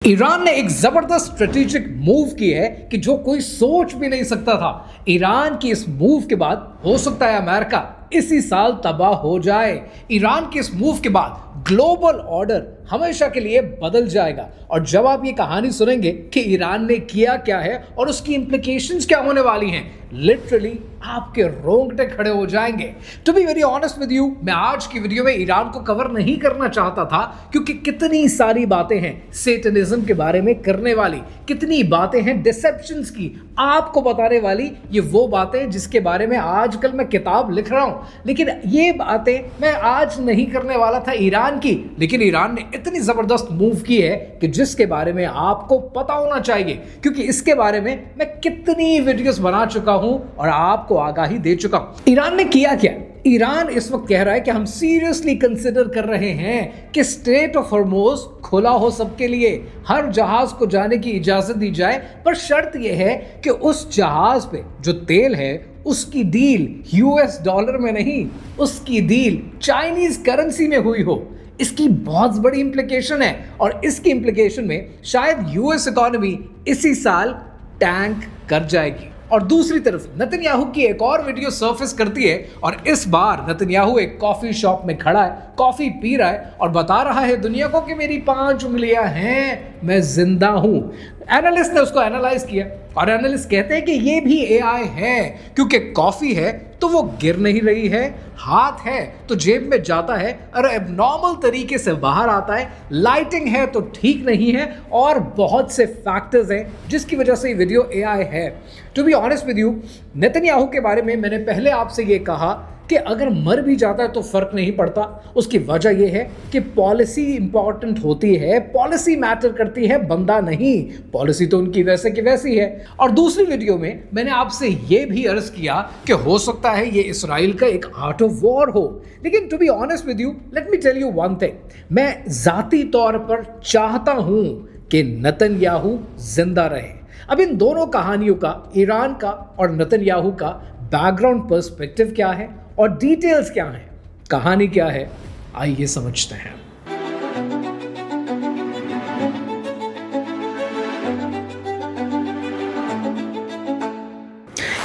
Iran ने एक जबरदस्त स्ट्रेटेजिक मूव की है कि जो कोई सोच भी नहीं सकता था। ईरान की इस मूव के बाद हो सकता है अमेरिका इसी साल तबाह हो जाए। ईरान के इस मूव के बाद ग्लोबल ऑर्डर हमेशा के लिए बदल जाएगा। और जब आप ये कहानी सुनेंगे कि ईरान ने किया क्या है और उसकी इंप्लीकेशंस क्या होने वाली हैं, लिटरली आपके रोंगटे खड़े हो जाएंगे। To be very honest with you, मैं आज की वीडियो में ईरान को कवर नहीं करना चाहता था क्योंकि कितनी सारी बातें हैं सेटनिज्म के बारे में करने वाली, कितनी बातें हैं डिसेप्शंस की आपको बताने वाली। ये वो बातें जिसके बारे में आजकल मैं किताब लिख रहा हूं, लेकिन ये बातें मैं आज नहीं करने वाला था ईरान की। लेकिन ईरान ने इतनी जबरदस्त मूव की है कि जिसके बारे में आपको पता होना चाहिए, क्योंकि इसके बारे में मैं कितनी वीडियोस बना चुका हूं और आपको आगाही दे चुका हूं। ईरान ने किया क्या? ईरान इस वक्त कह रहा है कि हम सीरियसली कंसिडर कर रहे हैं कि स्ट्रेट ऑफ हॉर्मुज़ खुला हो सबके लिए, हर जहाज को जाने की इजाजत दी जाए, पर शर्त यह है कि उस जहाज पे जो तेल है उसकी डील यूएस डॉलर में नहीं, उसकी डील चाइनीज करेंसी में हुई हो। इसकी बहुत बड़ी इंप्लीकेशन है और इसकी इंप्लीकेशन में शायद यूएस इकोनॉमी इसी साल टैंक कर जाएगी। और दूसरी तरफ नेतन्याहू की एक और वीडियो सरफेस करती है और इस बार नेतन्याहू एक कॉफी शॉप में खड़ा है, कॉफी पी रहा है और बता रहा है दुनिया को कि मेरी 5 उंगलियां हैं, मैं जिंदा हूं। एनालिस्ट ने उसको एनालाइज किया और एनालिस्ट कहते हैं कि ये भी एआई है, क्योंकि कॉफी है तो वो गिर नहीं रही है, हाथ है तो जेब में जाता है और एबनॉर्मल तरीके से बाहर आता है, लाइटिंग है तो ठीक नहीं है, और बहुत से फैक्टर्स हैं जिसकी वजह से ये वीडियो एआई है। To be honest with you, Netanyahu के बारे में मैंने पहले आपसे ये कहा कि अगर मर भी जाता है तो फर्क नहीं पड़ता। उसकी वजह यह है कि पॉलिसी इंपॉर्टेंट होती है, पॉलिसी मैटर करती है, बंदा नहीं। पॉलिसी तो उनकी वैसे की वैसी है। और दूसरी वीडियो में मैंने आपसे यह भी अर्ज किया कि हो सकता है ये इसराइल का एक आर्ट ऑफ वॉर हो। लेकिन to be honest with you, let me tell you one thing, मैं जाती तौर पर चाहता हूं कि नेतन्याहू जिंदा रहे। अब इन दोनों कहानियों का, ईरान का और नेतन्याहू का बैकग्राउंड पर्सपेक्टिव क्या है और डिटेल्स क्या हैं, कहानी क्या है, आइए समझते हैं।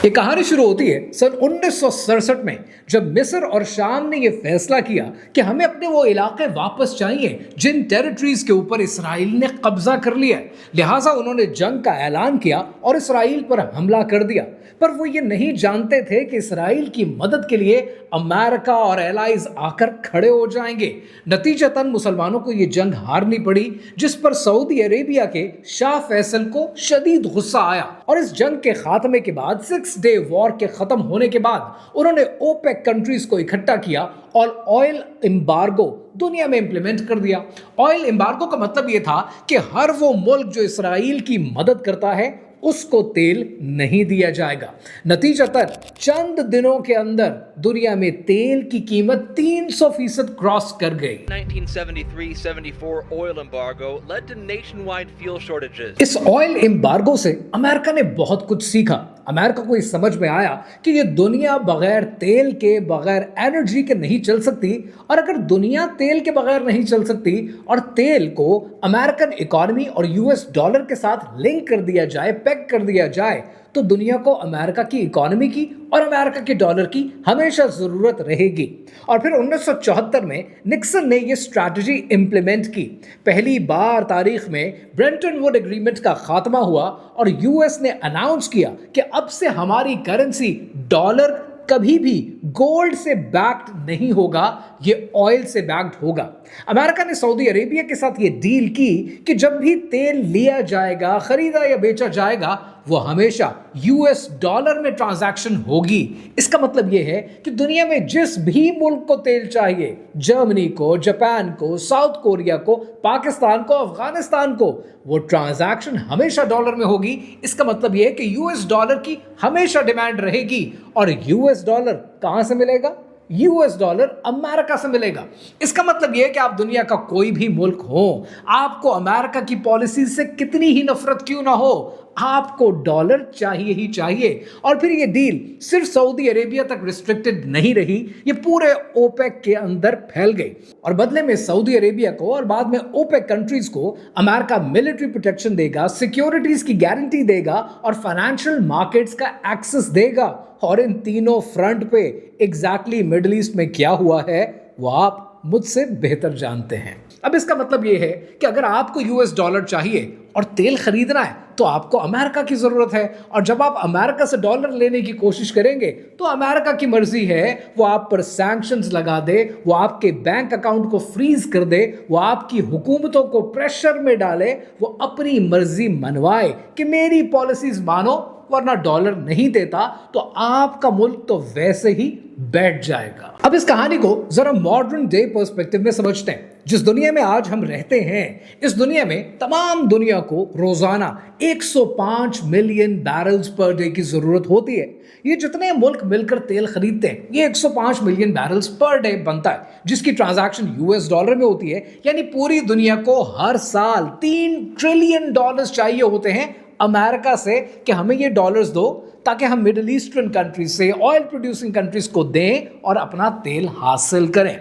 ये कहानी शुरू होती है सन 1967 में, जब मिस्र और शाम ने यह फैसला किया कि हमें अपने वो इलाके वापस चाहिए जिन टेरिटरीज के ऊपर इसराइल ने कब्जा कर लिया। लिहाजा उन्होंने जंग का ऐलान किया और इसराइल पर हमला कर दिया। पर वो ये नहीं जानते थे कि इसराइल की मदद के लिए अमेरिका और एलाइज आकर खड़े हो जाएंगे। नतीजतन मुसलमानों को ये जंग हारनी पड़ी, जिस पर सऊदी अरेबिया के शाह फैसल को शदीद गुस्सा आया। और इस जंग के खात्मे के बाद, 6 डे वॉर के खत्म होने के बाद, उन्होंने ओपेक कंट्रीज को इकट्ठा किया और ऑयल एम्बार्गो दुनिया में इंप्लीमेंट कर दिया। ऑयल एम्बार्गो का मतलब यह था कि हर वो मुल्क जो इसराइल की मदद करता है उसको तेल नहीं दिया जाएगा। नतीजतन चंद दिनों के अंदर दुनिया में तेल की कीमत 300% क्रॉस कर गई। 1973-74 oil embargo led to nationwide fuel shortages. इस ऑयल एम्बार्गो से अमेरिका ने बहुत कुछ सीखा। अमेरिका को इस समझ में आया कि ये दुनिया बगैर तेल के, बगैर एनर्जी के नहीं चल सकती। और अगर दुनिया तेल के बगैर नहीं चल सकती और तेल को अमेरिकन इकोनॉमी और यूएस डॉलर के साथ लिंक कर दिया जाए, पैक कर दिया जाए, तो दुनिया को अमेरिका की इकोनॉमी की और अमेरिका के डॉलर की हमेशा जरूरत रहेगी। और फिर 1974 में निक्सन ने यह स्ट्रैटेजी इंप्लीमेंट की। पहली बार तारीख में ब्रेंटन वुड एग्रीमेंट का खात्मा हुआ और यूएस ने अनाउंस किया कि अब से हमारी करेंसी डॉलर कभी भी गोल्ड से बैक्ड नहीं होगा, ये ऑयल से बैक्ड होगा। अमेरिका ने सऊदी अरेबिया के साथ ये डील की कि जब भी तेल लिया जाएगा, खरीदा या बेचा जाएगा, वो हमेशा यूएस डॉलर में ट्रांजैक्शन होगी। इसका मतलब यह है कि दुनिया में जिस भी मुल्क को तेल चाहिए, जर्मनी को, जापान को, साउथ कोरिया को, पाकिस्तान को, अफगानिस्तान को, वो ट्रांजैक्शन हमेशा डॉलर में होगी। इसका मतलब यह है कि यूएस डॉलर की हमेशा डिमांड रहेगी। और यूएस डॉलर कहां से मिलेगा? यूएस डॉलर अमेरिका से मिलेगा। इसका मतलब यह है कि आप दुनिया का कोई भी मुल्क हो, आपको अमेरिका की पॉलिसी से कितनी ही नफरत क्यों ना हो, आपको डॉलर चाहिए ही चाहिए। और फिर ये डील सिर्फ सऊदी अरेबिया तक रिस्ट्रिक्टेड नहीं रही, ये पूरे ओपेक के अंदर फैल गई और बदले में सऊदी अरेबिया को और बाद में ओपेक कंट्रीज को अमेरिका मिलिट्री प्रोटेक्शन देगा, सिक्योरिटीज की गारंटी देगा और फाइनेंशियल मार्केट्स का एक्सेस देगा। और इन तीनों फ्रंट पे एग्जैक्टली मिडिल ईस्ट में क्या हुआ है वो आप मुझसे बेहतर जानते हैं। अब इसका मतलब यह है कि अगर आपको यूएस डॉलर चाहिए और तेल खरीदना है तो आपको अमेरिका की जरूरत है, और जब आप अमेरिका से डॉलर लेने की कोशिश करेंगे तो अमेरिका की मर्जी है वो आप पर सैंक्शंस लगा दे, वो आपके बैंक अकाउंट को फ्रीज कर दे, वो आपकी हुकूमतों को प्रेशर में डाले, वो अपनी मर्जी मनवाए कि मेरी पॉलिसीज मानो वरना डॉलर नहीं देता तो आपका मुल्क तो वैसे ही बैठ जाएगा। अब इस कहानी को जरा मॉडर्न डे पर्सपेक्टिव में समझते हैं। जिस दुनिया में आज हम रहते हैं, इस दुनिया में तमाम दुनिया को रोजाना 105 मिलियन बैरल्स पर डे की जरूरत होती है। ये जितने मुल्क मिलकर तेल खरीदते हैं ये 105 मिलियन बैरल्स पर डे बनता है, जिसकी ट्रांजैक्शन यूएस डॉलर में होती है। यानी पूरी दुनिया को हर साल 3 ट्रिलियन डॉलर्स चाहिए होते हैं अमेरिका से कि हमें ये डॉलर्स दो ताकि हम मिडिल ईस्टर्न कंट्रीज से ऑयल प्रोड्यूसिंग कंट्रीज को दें और अपना तेल हासिल करें।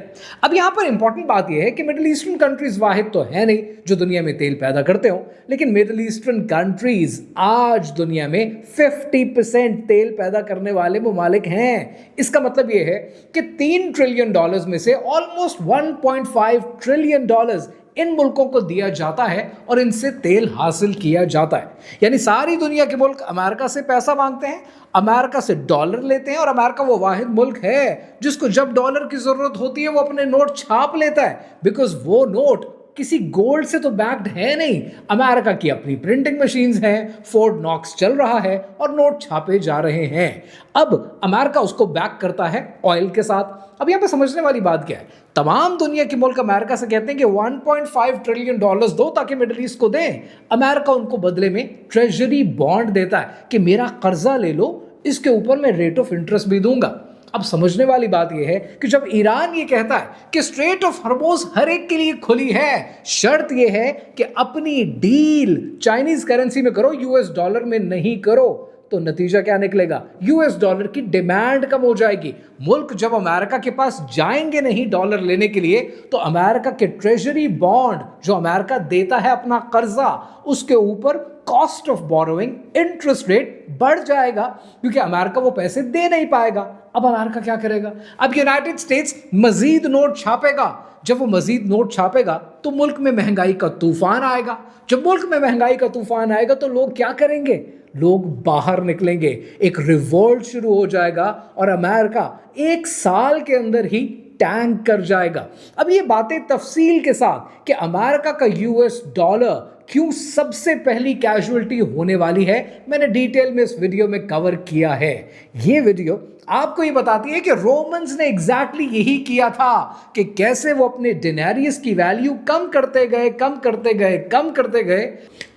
अब यहाँ पर इंपॉर्टेंट बात यह है कि मिडिल ईस्टर्न कंट्रीज वाहिद तो है नहीं जो दुनिया में तेल पैदा करते हो, लेकिन मिडिल ईस्टर्न कंट्रीज आज दुनिया में 50% तेल पैदा करने वाले ममालिक हैं। इसका मतलब यह है कि 3 ट्रिलियन डॉलर्स में से ऑलमोस्ट 1.5 ट्रिलियन डॉलर्स इन मुल्कों को दिया जाता है और इनसे तेल हासिल किया जाता है। यानी सारी दुनिया के मुल्क अमेरिका से पैसा मांगते हैं, अमेरिका से डॉलर लेते हैं, और अमेरिका वो वाहिद मुल्क है जिसको जब डॉलर की जरूरत होती है वो अपने नोट छाप लेता है, बिकॉज वो नोट किसी गोल्ड से तो बैक्ड है नहीं। अमेरिका की अपनी प्रिंटिंग मशीन्स हैं, फोर्ड नॉक्स चल रहा है और नोट छापे जा रहे हैं। अब अमेरिका उसको बैक करता है ऑयल के साथ। अब यहाँ पे समझने वाली बात क्या है, तमाम दुनिया के मुल्क अमेरिका से कहते हैं कि 1.5 ट्रिलियन डॉलर्स दो ताकि मिडिल ईस्ट को दें। अमेरिका उनको बदले में ट्रेजरी बॉन्ड देता है कि मेरा कर्जा ले लो, इसके ऊपर मैं रेट ऑफ इंटरेस्ट भी दूंगा। अब समझने वाली बात यह है कि जब ईरान ये कहता है कि स्ट्रेट ऑफ हॉर्मुज़ हर एक के लिए खुली है, शर्त यह है कि अपनी डील चाइनीज करेंसी में करो, यूएस डॉलर में नहीं करो, तो नतीजा क्या निकलेगा? यूएस डॉलर की डिमांड कम हो जाएगी। मुल्क जब अमेरिका के पास जाएंगे नहीं डॉलर लेने के लिए, तो अमेरिका के ट्रेजरी बॉन्ड जो अमेरिका देता है अपना कर्जा, उसके ऊपर cost of borrowing interest rate बढ़ जाएगा क्योंकि अमेरिका वो पैसे दे नहीं पाएगा। अब अमेरिका क्या करेगा? अब यूनाइटेड स्टेट्स मजीद नोट छापेगा। जब वो मजीद नोट छापेगा तो मुल्क में महंगाई का तूफान आएगा। जब मुल्क में महंगाई का तूफान आएगा तो लोग क्या करेंगे? लोग बाहर निकलेंगे, एक रिवोल्ट शुरू हो जाएगा और अमेरिका 1 साल के अंदर ही टैंक कर जाएगा। अब ये बातें तफसील के साथ कि अमेरिका का यूएस डॉलर क्यों सबसे पहली कैजुअलिटी होने वाली है, मैंने डिटेल में इस वीडियो में कवर किया है। ये वीडियो आपको ये बताती है कि रोमन्स ने एग्जैक्टली यही किया था कि कैसे वो अपने डिनेरियस की वैल्यू कम करते गए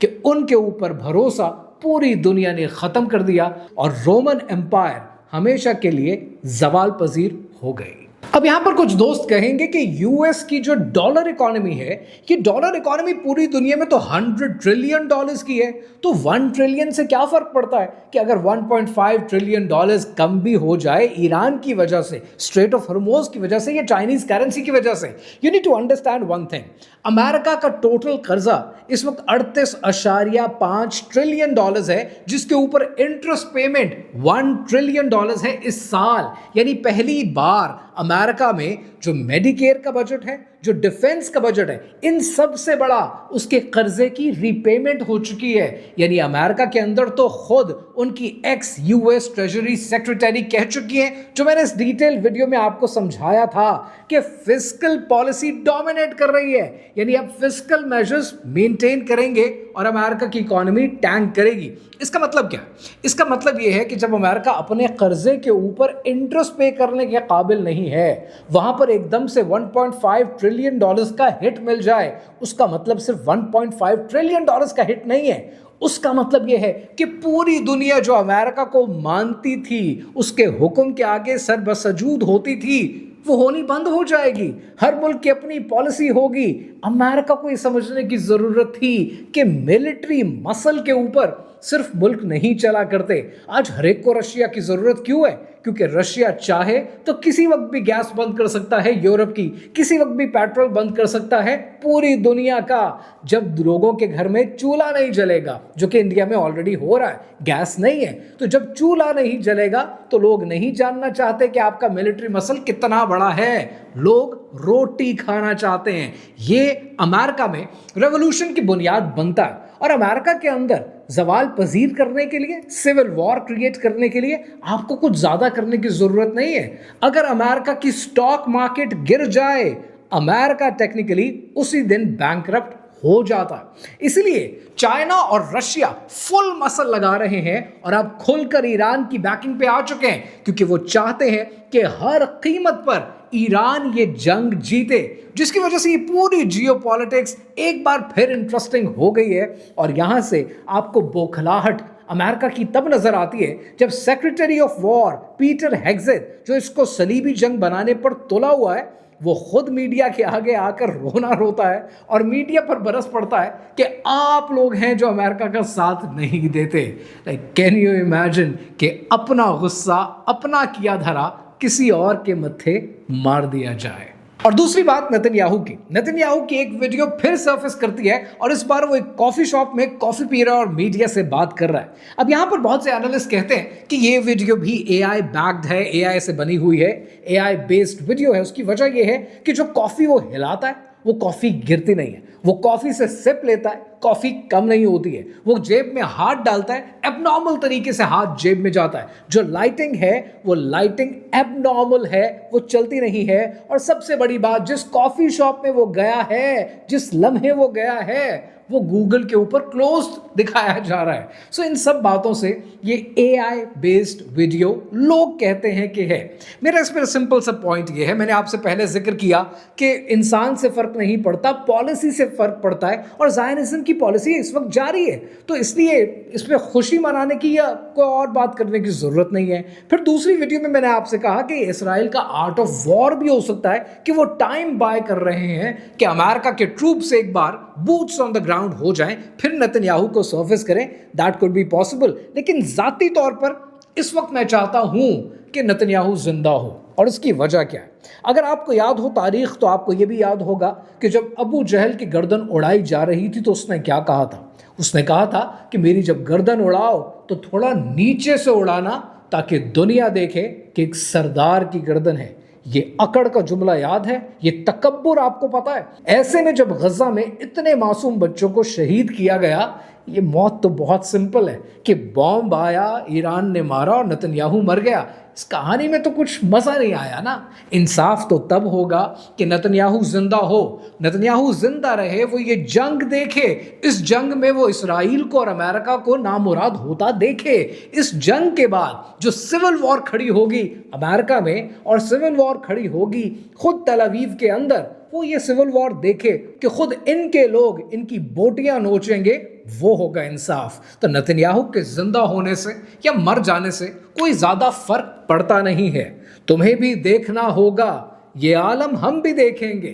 कि उनके ऊपर भरोसा पूरी दुनिया ने खत्म कर दिया और रोमन एम्पायर हमेशा के लिए जवाल पजीर हो गई। अब यहां पर कुछ दोस्त कहेंगे कि यूएस की जो डॉलर इकोनॉमी है, ये डॉलर इकोनॉमी पूरी दुनिया में तो 100 ट्रिलियन डॉलर्स की है, तो 1 ट्रिलियन से क्या फर्क पड़ता है कि अगर 1.5 ट्रिलियन डॉलर्स कम भी हो जाए ईरान की वजह से, स्ट्रेट ऑफ हॉर्मुज़ की वजह से या चाइनीज करेंसी की वजह से। You need to understand one thing, America का टोटल कर्जा इस वक्त 38.5 ट्रिलियन डॉलर्स है, जिसके ऊपर इंटरेस्ट पेमेंट 1 ट्रिलियन डॉलर्स है इस साल। यानी पहली बार अमेरिका में जो मेडिकेयर का बजट है, जो डिफेंस का बजट है, इन सब से बड़ा उसके कर्जे की रीपेमेंट हो चुकी है। यानी अमेरिका के अंदर तो खुद उनकी एक्स यूएस ट्रेजरी सेक्रेटरी कह चुकी है, जो मैंने इस डिटेल वीडियो में आपको समझाया था कि फिस्कल पॉलिसी डोमिनेट कर रही है। यानी अब फिस्कल मेजर्स मेंटेन करेंगे और अमेरिका की इकोनॉमी टैंक करेगी। इसका मतलब क्या? इसका मतलब यह है कि जब अमेरिका अपने कर्जे के ऊपर इंटरेस्ट पे करने के काबिल नहीं है, वहां पर एकदम से 1.5 ट्रिलियन डॉलर्स का हिट मिल जाए, उसका मतलब सिर्फ 1.5 ट्रिलियन डॉलर्स का हिट नहीं है। उसका मतलब यह है कि पूरी दुनिया जो अमेरिका को मानती थी, उसके हुक्म के आगे सरबसजूद होती थी, वो होनी बंद हो जाएगी। हर मुल्क की अपनी पॉलिसी होगी, अमेरिका को ये समझने की जरूरत थी कि मिलिट्री मसल के ऊपर सिर्फ मुल्क नहीं चला करते। आज हर एक को रशिया की जरूरत क्यों है? क्योंकि रशिया चाहे तो किसी वक्त भी गैस बंद कर सकता है यूरोप की, किसी वक्त भी पेट्रोल बंद कर सकता है पूरी दुनिया का। जब लोगों के घर में चूल्हा नहीं जलेगा, जो कि इंडिया में ऑलरेडी हो रहा है, गैस नहीं है, तो जब चूल्हा नहीं जलेगा तो लोग नहीं जानना चाहते कि आपका मिलिट्री मसल कितना बड़ा है, लोग रोटी खाना चाहते हैं। ये अमेरिका में रेवोल्यूशन की बुनियाद बनता है। और अमेरिका के अंदर जवाल पजीर करने के लिए, सिविल वॉर क्रिएट करने के लिए आपको कुछ ज्यादा करने की जरूरत नहीं है। अगर अमेरिका की स्टॉक मार्केट गिर जाए, अमेरिका टेक्निकली उसी दिन बैंकरप्ट हो जाता है। इसलिए चाइना और रशिया फुल मसल लगा रहे हैं और अब खुलकर ईरान की बैकिंग पे आ चुके हैं, क्योंकि वो चाहते हैं कि हर कीमत पर ईरान ये जंग जीते, जिसकी वजह से ये पूरी जियोपॉलिटिक्स एक बार फिर इंटरेस्टिंग हो गई है। और यहां से आपको बौखलाहट अमेरिका की तब नजर आती है जब सेक्रेटरी ऑफ वॉर पीटर हेग्सेथ, जो इसको सलीबी जंग बनाने पर तुला हुआ है, वो खुद मीडिया के आगे आकर रोना रोता है और मीडिया पर बरस पड़ता है कि आप लोग हैं जो अमेरिका का साथ नहीं देते। लाइक कैन यू इमेजिन कि अपना गुस्सा, अपना किया धरा किसी और के मत्थे मार दिया जाए। और दूसरी बात नेतन्याहू की एक वीडियो फिर सरफेस करती है और इस बार वो एक कॉफी शॉप में कॉफी पी रहा है और मीडिया से बात कर रहा है। अब यहां पर बहुत से एनालिस्ट कहते हैं कि ये वीडियो भी एआई बैक्ड है, एआई से बनी हुई है, एआई बेस्ड वीडियो है। उसकी वजह ये है कि जो कॉफी वो हिलाता है वो कॉफी गिरती नहीं है, वो कॉफी से सिप लेता है, कॉफी कम नहीं होती है, वो जेब में हाथ डालता है, एबनॉर्मल तरीके से हाथ जेब में जाता है। जो लाइटिंग है वो लाइटिंग एबनॉर्मल है, वो चलती नहीं है। और सबसे बड़ी बात, जिस कॉफी शॉप में वो गया है, जिस लम्हे वो गया है, वो गूगल के ऊपर क्लोज दिखाया जा रहा है। सो इन सब बातों से ये एआई बेस्ड वीडियो लोग कहते हैं कि है। मेरा इस पर सिंपल सा पॉइंट ये है, मैंने आपसे पहले जिक्र किया कि इंसान से फर्क नहीं पड़ता, पॉलिसी से फर्क पड़ता है। और ज़ायनिज़्म की पॉलिसी इस वक्त जारी है, तो इसलिए इसमें खुशी मनाने की या कोई और बात करने की जरूरत नहीं है। फिर दूसरी वीडियो में मैंने आपसे कहा कि इसराइल का आर्ट ऑफ वॉर भी हो सकता है कि वो टाइम बाय कर रहे हैं कि अमेरिका के ट्रूप्स एक बार बूट्स ऑन द ग्राउंड हो जाएं, फिर नेतन्याहू को सर्फेस करें। That could be possible. लेकिन जाती तौर पर इस वक्त मैं चाहता हूं कि नेतन्याहू जिंदा हो। और इसकी वजह क्या है? अगर आपको याद हो तारीख, तो आपको यह भी याद होगा कि जब अबू जहल की गर्दन उड़ाई जा रही थी तो उसने क्या कहा था? उसने कहा था कि मेरी जब गर्दन उड़ाओ तो थोड़ा नीचे से उड़ाना, ताकि दुनिया देखे कि एक सरदार की गर्दन है। ये अकड़ का जुमला याद है? ये तकब्बुर आपको पता है? ऐसे में जब गजा में इतने मासूम बच्चों को शहीद किया गया, ये मौत तो बहुत सिंपल है कि बॉम्ब आया, ईरान ने मारा और नेतन्याहू मर गया। इस कहानी में तो कुछ मजा नहीं आया ना। इंसाफ तो तब होगा कि नेतन्याहू जिंदा हो, नेतन्याहू जिंदा रहे, वो ये जंग देखे, इस जंग में वो इसराइल को और अमेरिका को नामुराद होता देखे। इस जंग के बाद जो सिविल वॉर खड़ी होगी अमेरिका में और सिविल वॉर खड़ी होगी खुद तल अवीव के अंदर, वो ये सिविल वॉर देखे कि खुद इनके लोग इनकी बोटियां नोचेंगे, वो होगा इंसाफ। तो नेतन्याहू के जिंदा होने से या मर जाने से कोई ज्यादा फर्क पड़ता नहीं है। तुम्हें भी देखना होगा ये आलम, हम भी देखेंगे।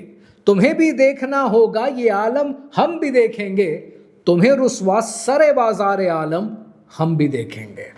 तुम्हें भी देखना होगा ये आलम, हम भी देखेंगे। तुम्हें रुस्वा सरे बाजार आलम, हम भी देखेंगे।